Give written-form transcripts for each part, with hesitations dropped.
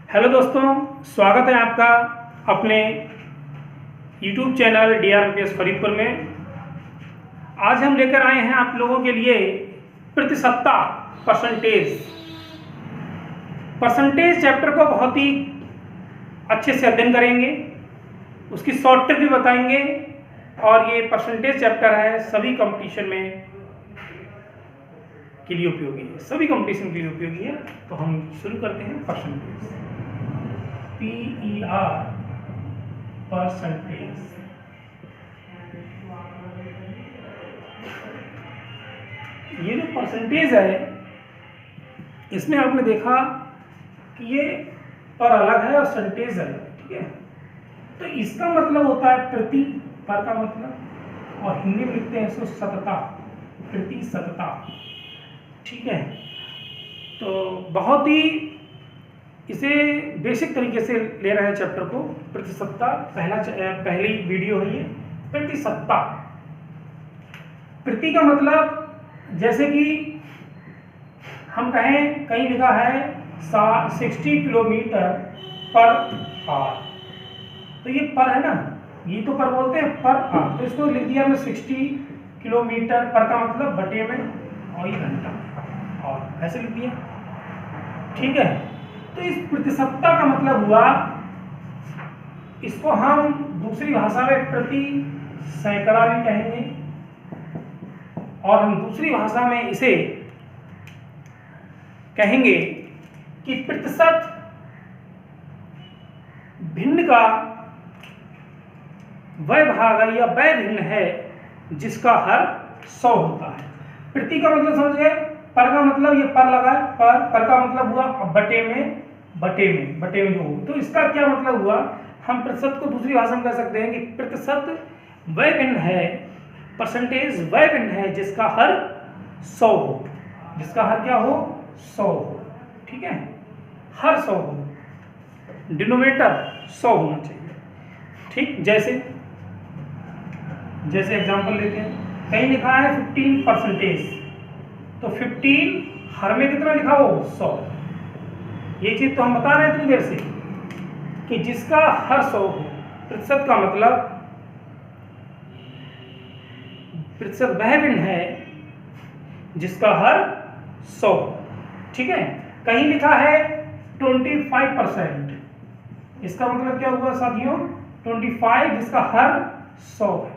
Hello दोस्तों, स्वागत है आपका अपने YouTube चैनल DRMPS फरीदपुर में। आज हम लेकर आए हैं आप लोगों के लिए प्रतिशतता परसेंटेज चैप्टर को बहुत ही अच्छे से अध्ययन करेंगे, उसकी शॉर्ट ट्रिक भी बताएंगे। और ये परसेंटेज चैप्टर है सभी कंपटीशन में के लिए उपयोगी है, सभी कंपटीशन के लिए उपयोगी है। तो हम शुरू करते हैं परसेंटेज। PER percentage. ये जो परसेंटेज है इसमें आपने देखा कि ये पर अलग है और सेंटेज अलग है, ठीक है। तो इसका मतलब होता है प्रति, पर का मतलब, और हिंदी में लिखते हैं इसको शतता, प्रतिशतता, ठीक है। तो बहुत ही इसे बेसिक तरीके से ले रहे हैं चैप्टर को। प्रतिशतता पहली वीडियो है ये। प्रतिशतता, प्रति का मतलब जैसे कि हम कहें कहीं लिखा है 60 किलोमीटर पर आवर, तो ये पर है ना, ये तो पर बोलते हैं, पर आवर। तो इसको लिख दिया मैं 60 किलोमीटर, पर का मतलब बटे में, और ये घंटा, और ऐसे लिख दिया, ठीक है। तो इस प्रतिशतता का मतलब हुआ, इसको हम दूसरी भाषा में प्रति सैकड़ा भी कहेंगे, और हम दूसरी भाषा में इसे कहेंगे कि प्रतिशत भिन्न का वह भाग है या वह भिन्न है जिसका हर 100 होता है। प्रति का मतलब समझ गए, पर का मतलब ये पर लगा, पर का मतलब हुआ बटे में जो हो। तो इसका क्या मतलब हुआ, हम प्रतिशत को दूसरी भाषा में कह सकते हैं कि प्रतिशत वह भिन्न है, परसेंटेज वह भिन्न है जिसका हर 100 हो, जिसका हर क्या हो, 100 हो, ठीक है। हर 100 हो, डिनोमिनेटर 100 होना चाहिए, ठीक। जैसे एग्जांपल लेते हैं, कहीं लिखा है 15%, तो 15 हर में कितना लिखा हो, 100। ये चीज तो हम बता रहे हैं इतनी देर से कि जिसका हर 100 हो। प्रतिशत का मतलब प्रतिशत वह भिन्न है जिसका हर 100, ठीक है। कहीं लिखा है 25%, इसका मतलब क्या हुआ साथियों, 25 जिसका हर 100 है।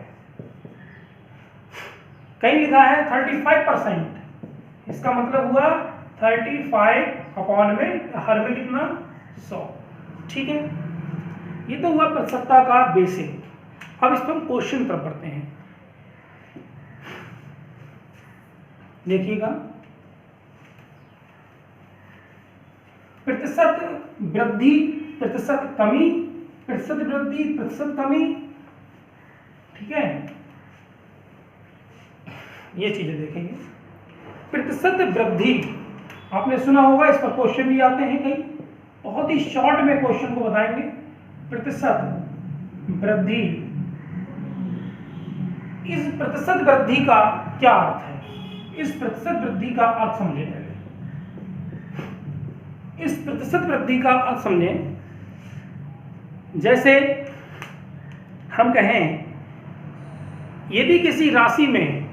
कहीं लिखा है 35%, इसका मतलब हुआ 35 अपॉन में हर में कितना, 100, ठीक है। ये तो हुआ प्रतिशतता का बेसिक। अब इस पर हम क्वेश्चन तरफ बढ़ते हैं। देखिएगा, प्रतिशत वृद्धि, प्रतिशत कमी, प्रतिशत वृद्धि, प्रतिशत कमी, ठीक है। ये चीजें देखेंगे। प्रतिशत वृद्धि आपने सुना होगा, इस पर क्वेश्चन भी आते हैं कई, बहुत ही शॉर्ट में क्वेश्चन को बताएंगे। प्रतिशत वृद्धि, इस प्रतिशत वृद्धि का क्या अर्थ है, इस प्रतिशत वृद्धि का अर्थ समझे पहले। इस प्रतिशत वृद्धि का अर्थ समझें, जैसे हम कहें यदि किसी राशि में,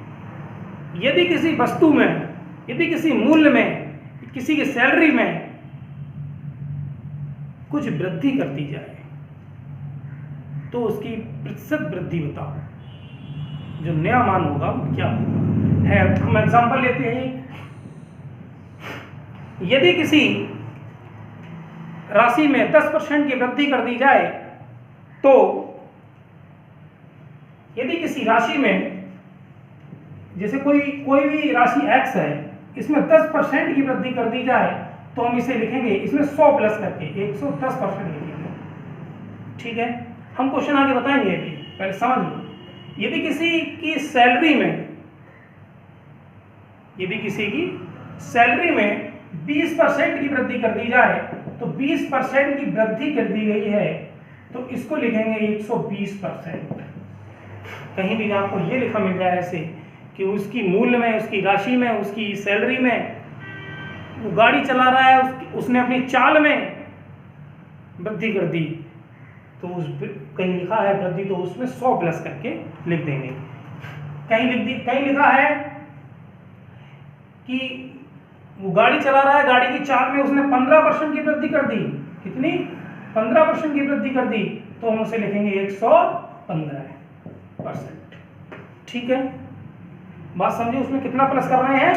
यदि किसी वस्तु में, यदि किसी मूल्य में, किसी की सैलरी में कुछ वृद्धि कर दी जाए तो उसकी प्रतिशत वृद्धि बताओ, जो नया मान होगा वो क्या होगा। है, हम एग्जांपल लेते हैं, यदि किसी राशि में 10% की वृद्धि कर दी जाए, तो यदि किसी राशि में, जैसे कोई भी राशि x है, इसमें 10% की वृद्धि कर दी जाए, तो हम इसे लिखेंगे, इसमें 100 प्लस करके 110% लिखेंगे, ठीक है। हम क्वेश्चन आगे बताएंगे, अभी पहले समझ लो। यदि किसी की सैलरी में, यदि किसी की सैलरी में 20% की वृद्धि कर दी जाए, तो 20% की वृद्धि कर दी गई है, तो इसको लिखेंगे 120%। कहीं भी आपको ये लिखा मिल जाए ऐसे कि उसकी मूल्य में, उसकी राशि में, उसकी सैलरी में, वो गाड़ी चला रहा है, उसने अपनी चाल में वृद्धि कर दी, तो उस कहीं लिखा है वृद्धि तो उसमें 100 प्लस करके लिख देंगे। कहीं लिखा है कि वो गाड़ी चला रहा है, गाड़ी की चाल में उसने 15% की वृद्धि कर दी। कितनी? 15% की वृद्धि कर दी, तो हम उसे लिखेंगे 115%। ठीक है, बात समझिए। उसमें कितना प्लस कर रहे हैं?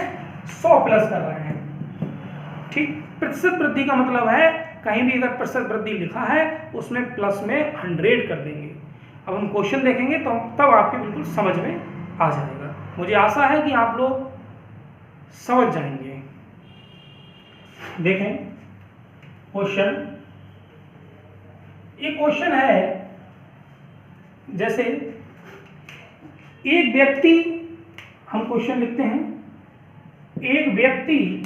100 प्लस कर रहे हैं। ठीक, प्रतिशत वृद्धि का मतलब है कहीं भी अगर प्रतिशत वृद्धि लिखा है उसमें प्लस में 100 कर देंगे। अब हम क्वेश्चन देखेंगे तो तब आपके बिल्कुल समझ में आ जाएगा। मुझे आशा है कि आप लोग समझ जाएंगे। देखें क्वेश्चन, एक क्वेश्चन है जैसे एक व्यक्ति, हम क्वेश्चन लिखते हैं, एक व्यक्ति,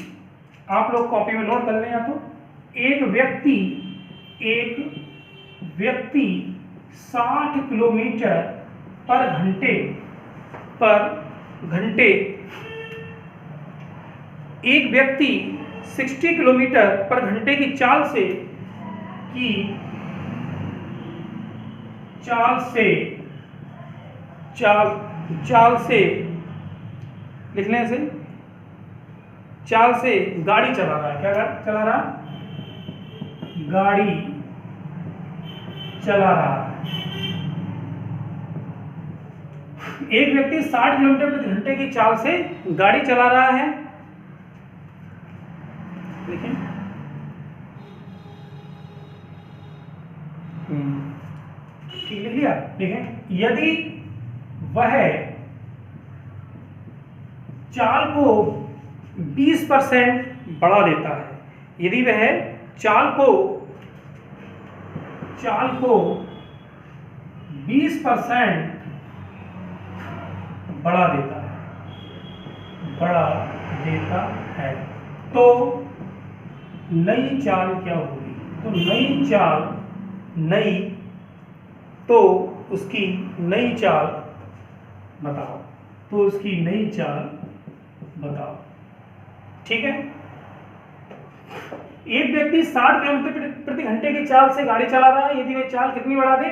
आप लोग कॉपी में नोट कर लें या तो, एक व्यक्ति 60 किलोमीटर पर घंटे एक व्यक्ति 60 किलोमीटर पर घंटे की चाल से लिखने से चाल से गाड़ी चला रहा है। क्या चला रहा? गाड़ी चला रहा है। एक व्यक्ति 60 किलोमीटर प्रति घंटे की चाल से गाड़ी चला रहा है। देखें, ठीक लिख लिया। देखें, यदि वह चाल को 20% बढ़ा देता है, यदि वह चाल को 20% बढ़ा देता है तो नई चाल क्या होगी? तो उसकी नई चाल बताओ। ठीक है, एक व्यक्ति 60 किलोमीटर प्रति घंटे की चाल से गाड़ी चला रहा है, यदि वह चाल कितनी बढ़ा दे?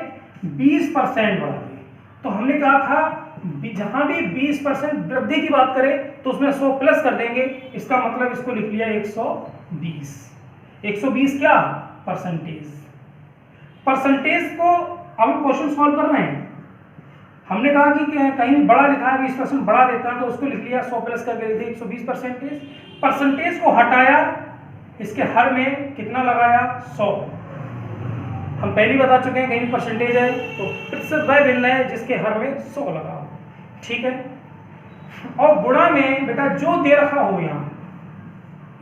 20% बढ़ा दे। तो हमने कहा था जहां भी 20% वृद्धि की बात करें तो उसमें 100 प्लस कर देंगे। इसका मतलब इसको लिख लिया 120। 120 क्या? परसेंटेज को हम क्वेश्चन सॉल्व कर रहे हैं। हमने कहा कि कहीं भी बड़ा लिखा है 20% बढ़ा देता है तो उसको लिख लिया 100 प्लस करके लिख दिया 120%। परसेंटेज को हटाया, इसके हर में कितना लगाया? 100। हम पहले बता चुके हैं कहीं परसेंटेज है तो प्रतिशत वह भिन्न है जिसके हर में 100 लगा। ठीक है, और गुणा में बेटा जो दे रखा हो, यहाँ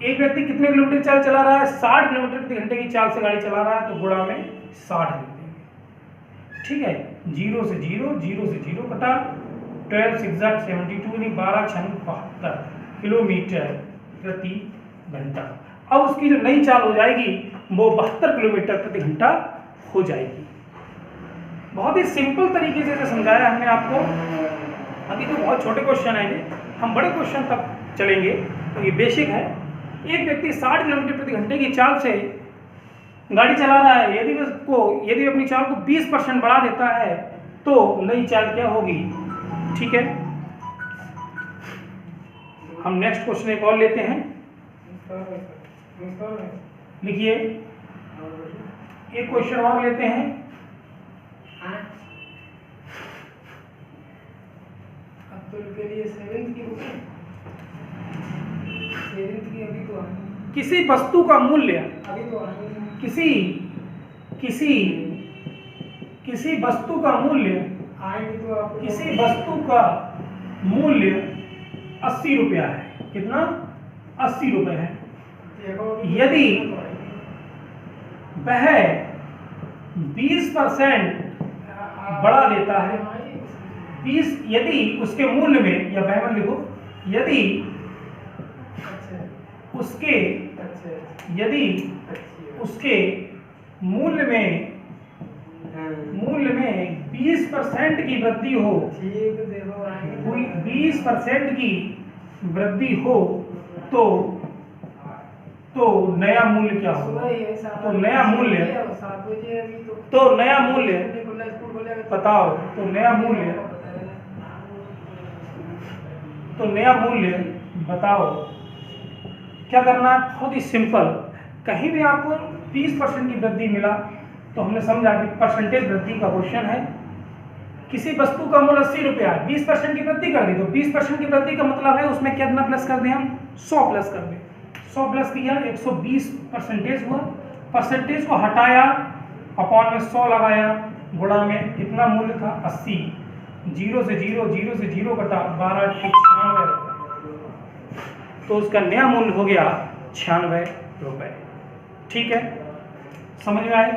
एक व्यक्ति कितने किलोमीटर चाल चला रहा है? 60 किलोमीटर प्रति घंटे की चाल से गाड़ी चला रहा है, तो गुणा में 60 लिख देंगे। ठीक है, 0 से 0 कटा 12 6 72 यानी 12 6 72 किलोमीटर प्रति घंटा। अब उसकी जो नई चाल हो जाएगी वो 72 किलोमीटर प्रति घंटा हो जाएगी। बहुत ही सिंपल तरीके से समझाया हमने आपको। अभी तो बहुत छोटे क्वेश्चन हैं, हम बड़े क्वेश्चन तक चलेंगे, तो ये बेसिक है। एक व्यक्ति 60 किलोमीटर प्रति घंटे की चाल से गाड़ी चला रहा है, यदि अपनी चाल को 20% बढ़ा देता है तो नई चाल क्या होगी? ठीक है, हम नेक्स्ट क्वेश्चन एक और लेते हैं। लिखिए, एक क्वेश्चन और लेते हैं। अब्दुल के लिए 7th की बुक अभी तो किसी वस्तु का मूल्य अभी तो किसी वस्तु का मूल्य आएंगे तो आपको किसी वस्तु का मूल्य 80 रुपया है। कितना? 80 रुपये है। यदि वह 20% बढ़ा देता है, 20 यदि उसके मूल्य में, या वह लिखो, यदि उसके मूल्य में 20% की वृद्धि हो, 20% की वृद्धि हो तो तो नया मूल्य क्या सुबह होगा? ही है, 7 तो नया मूल्य 7 बजे है अभी तो नया मूल्य नहीं खुला, स्कूल खुलेगा बताओ। तो नया मूल्य बताओ क्या करना है? बहुत ही सिंपल। कहीं भी आपको 30% की वृद्धि मिला तो हमने समझा कि परसेंटेज वृद्धि का क्वेश्चन है। किसी वस्तु का मूल्य 80 रुपया है, 20% की वृद्धि कर दी, तो 20% की वृद्धि का मतलब है उसमें कितना प्लस कर दें हम? 100 प्लस कर दें। 100 प्लस किया 120 परसेंटेज हुआ। परसेंटेज को हटाया, अपॉन में 100 लगाया, गुणा में कितना मूल्य था? 80। 0 से 0 कटा 12 96 रुपये, तो उसका नया मूल्य हो गया 96 रुपये। ठीक है, समझ में आए?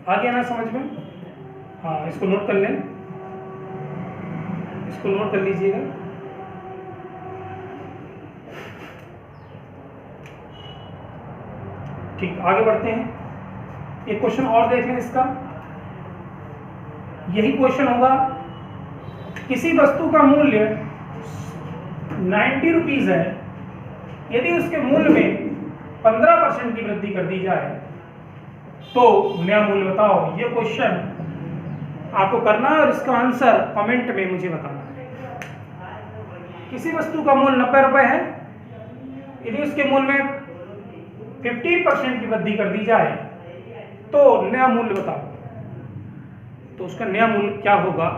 आगे ना समझ में? हाँ, इसको नोट कर लें, इसको नोट कर लीजिएगा। ठीक, आगे बढ़ते हैं। एक क्वेश्चन और देख लें इसका। यही क्वेश्चन होगा, किसी वस्तु का मूल्य 90 रुपीज है, यदि उसके मूल्य में 15% की वृद्धि कर दी जाए तो नया मूल्य बताओ। ये क्वेश्चन आपको करना है और इसका आंसर कमेंट में मुझे बताना है। किसी वस्तु का मूल्य 90 रुपए है, यदि उसके मूल्य में 15% की वृद्धि कर दी जाए तो नया मूल्य बताओ। तो उसका नया मूल्य क्या होगा?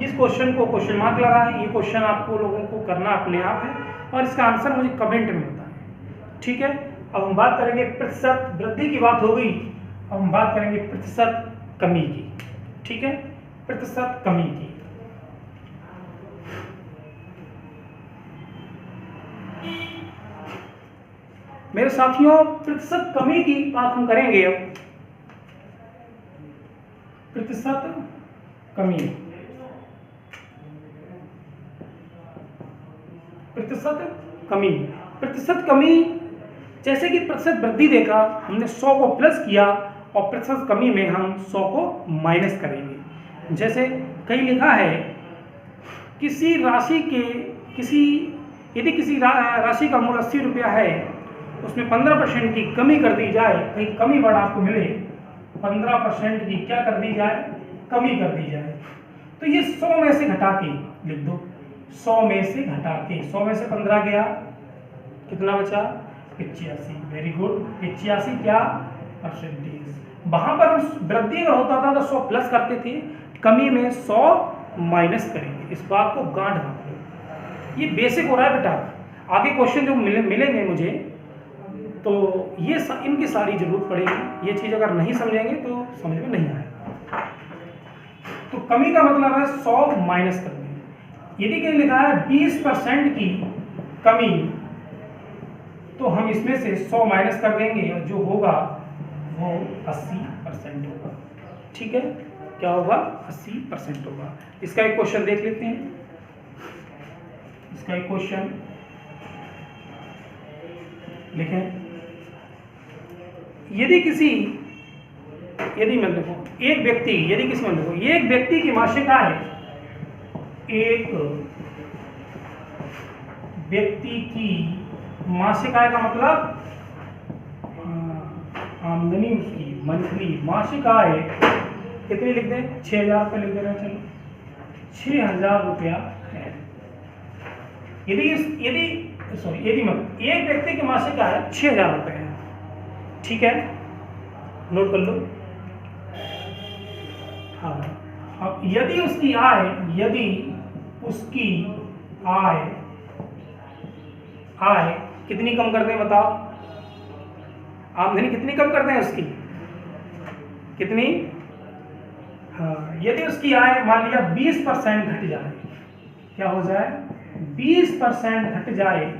इस क्वेश्चन को क्वेश्चन मार्क लगा है। ये क्वेश्चन आपको लोगों को करना अपने आप है और इसका आंसर मुझे कमेंट में बताएं। ठीक है, अब हम बात करेंगे प्रतिशत वृद्धि की बात हो गई, अब हम बात करेंगे प्रतिशत कमी की। ठीक है, प्रतिशत कमी की। मेरे साथियों, प्रतिशत कमी की बात हम करेंगे अब। प्रतिशत कमी, प्रतिशत कमी, प्रतिशत कमी। जैसे कि प्रतिशत वृद्धि देखा हमने 100 को प्लस किया और प्रतिशत कमी में हम 100 को माइनस करेंगे। जैसे कहीं लिखा है किसी राशि के यदि किसी राशि का मूल्य 80 रुपया है, उसमें 15% की कमी कर दी जाए, कहीं कमी वर्ड आपको मिले, 15% की क्या कर दी जाए? कमी कर दी जाए, तो ये 100 में से घटा के लिख दो। 100 में से घटा के, 100 में से 15 गया, कितना बचा? 85। वेरी गुड, 85 क्या? परसेंटेज। वहां पर हम वृद्धि अगर होता था तो 100 प्लस करते थे, कमी में 100 माइनस करेंगे। इस बात को गांठ बांध लो, ये बेसिक हो रहा है बेटा। आगे क्वेश्चन जो मिलेंगे मुझे, तो ये इनकी सारी जरूरत पड़ेगी। ये चीज अगर नहीं समझेंगे तो समझ में नहीं आएगा। तो कमी का मतलब है 100 माइनस कर देंगे। यदि कहीं लिखा है 20% की कमी, तो हम इसमें से 100 माइनस कर देंगे और जो होगा वो 80% होगा। ठीक है, क्या होगा? 80% होगा। इसका एक क्वेश्चन देख लेते हैं। इसका एक क्वेश्चन लिखें। यदि मैं देखो एक व्यक्ति, यदि किसी में देखो एक व्यक्ति की मासिक आय, एक व्यक्ति की मासिक आय का मतलब आमदनी उसकी मंथली मासिक आय कितनी लिख दें? 6000 रुपये लिख दे रहे हैं। चलो 6000 रुपया है। यदि एक व्यक्ति की मासिक आय 6000 रुपये है। ठीक है, नोट कर लो। हाँ, अब यदि उसकी आय कितनी कम कर दें? बताओ, आमदनी कितनी कम कर दें उसकी? कितनी? हाँ, यदि उसकी आय मान लिया 20% घट जाए, क्या हो जाए? 20% घट जाए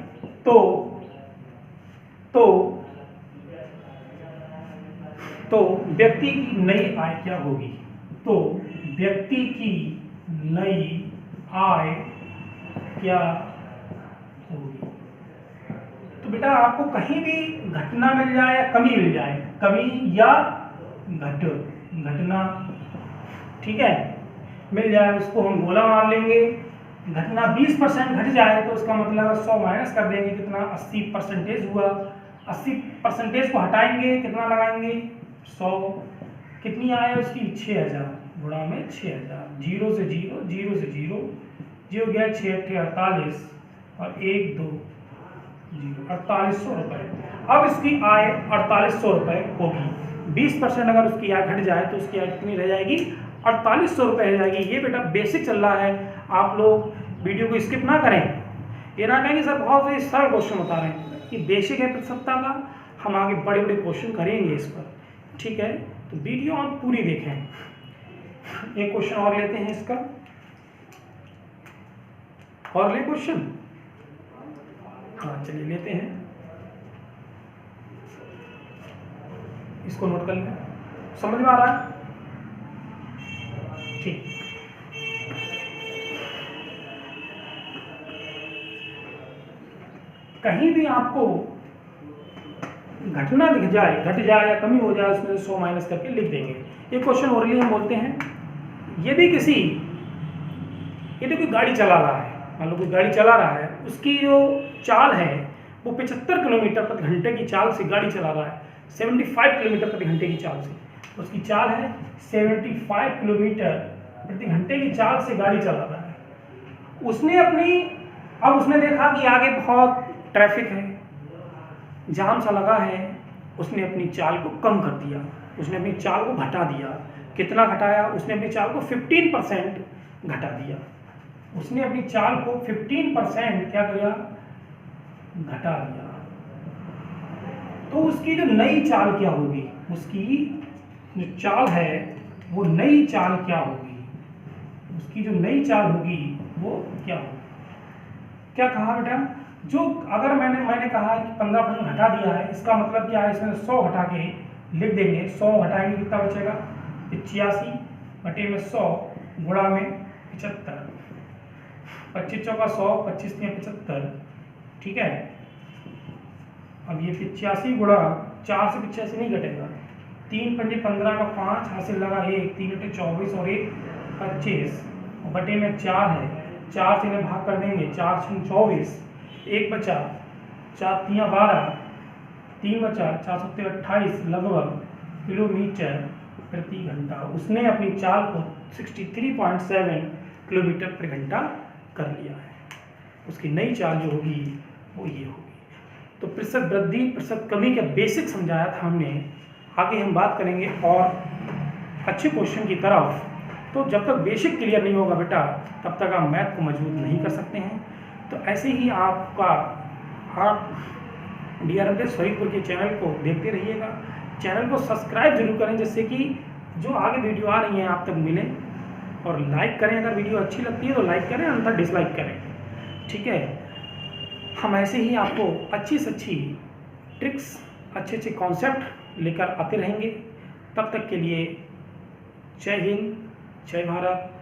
तो व्यक्ति की नई आय क्या होगी? तो व्यक्ति की नई आय क्या होगी? तो बेटा आपको कहीं भी घटना मिल जाए या कमी मिल जाए, कमी या घटना, ठीक है, मिल जाए, उसको हम गोला मान लेंगे घटना 20% घट जाए तो उसका मतलब 100 माइनस कर देंगे, कितना 80% हुआ। 80% को हटाएंगे, कितना लगाएंगे 100, कितनी आए उसकी 6000 गुणा में 6000, 0 से 0, 0 से 0, 0 गया 6 48 और 1 2 0, 4800 रुपये। अब इसकी आय 4800 रुपये होगी। 20% अगर उसकी आय घट जाए तो उसकी आय कितनी रह जाएगी 4800 रुपये रह जाएगी। ये बेटा बेसिक चल रहा है, आप लोग वीडियो को स्किप ना करें। ये ना कहेंगे सर बहुत ही सरल क्वेश्चन बता रहे हैं, ये बेसिक है प्रतिशतता का, हम आगे बड़े बड़े क्वेश्चन करेंगे इस पर, ठीक है। तो वीडियो आप पूरी देखें। एक क्वेश्चन और लेते हैं इसका, और ले क्वेश्चन, हाँ चलिए लेते हैं, इसको नोट कर लें। समझ में आ रहा है? ठीक। कहीं भी आपको घटना दिख जाए, घट जाए या कमी हो जाए, उसमें से 100 माइनस करके लिख देंगे। ये क्वेश्चन ओरली हम बोलते हैं, यदि कोई गाड़ी चला रहा है, मान लो कोई गाड़ी चला रहा है, उसकी जो चाल है वो 75 किलोमीटर प्रति घंटे की चाल से गाड़ी चला रहा है, 75 किलोमीटर प्रति घंटे की चाल से उसकी चाल है, 75 किलोमीटर प्रति घंटे की चाल से गाड़ी चला रहा है। उसने देखा कि आगे बहुत ट्रैफिक है, जाम सा लगा है, उसने अपनी चाल को कम कर दिया, उसने अपनी चाल को घटा दिया। कितना घटाया? उसने अपनी चाल को 15% घटा दिया। उसने अपनी चाल को 15% क्या किया? घटा दिया। तो उसकी जो नई चाल क्या होगी? उसकी जो चाल है वो नई चाल क्या होगी? उसकी जो नई चाल होगी वो क्या होगी? क्या कहा बेटा? जो अगर मैंने कहा कि 15% घटा दिया है, इसका मतलब क्या है? इसमें 100 घटा के लिख देंगे। 100 घटाएंगे कितना बचेगा? 85 बटे में 100 गुणा में 75, 25 चौका 100, 25 में 75, ठीक है। अब ये 85 गुणा 4 से 85 नहीं घटेगा, 3 पंजे 15 का 5 हासिल लगा 1, 3 बटे 24 और 1 25 बटे में 4 है, 4 से इन्हें भाग कर देंगे, 4 6 24, 1 बचा, 4 3 12, 3 बचा, 4 7 28 लगभग किलोमीटर प्रति घंटा। उसने अपनी चाल को 63.7 किलोमीटर प्रति घंटा कर लिया है। उसकी नई चाल जो होगी वो ये होगी। तो प्रतिशत वृद्धि प्रतिशत कमी का बेसिक समझाया था हमने। आगे हम बात करेंगे और अच्छे क्वेश्चन की तरफ। तो जब तक बेसिक क्लियर नहीं होगा बेटा, तब तक आप मैथ को मजबूत नहीं कर सकते हैं। तो ऐसे ही आप DRMTech शरीफपुर के चैनल को देखते रहिएगा। चैनल को सब्सक्राइब जरूर करें, जिससे कि जो आगे वीडियो आ रही हैं आप तक मिले, और लाइक करें। अगर वीडियो अच्छी लगती है तो लाइक करें, अन्यथा डिसलाइक करें, ठीक है। हम ऐसे ही आपको अच्छी से अच्छी ट्रिक्स, अच्छे अच्छे कॉन्सेप्ट लेकर आते रहेंगे। तब तक के लिए जय हिंद, जय भारत।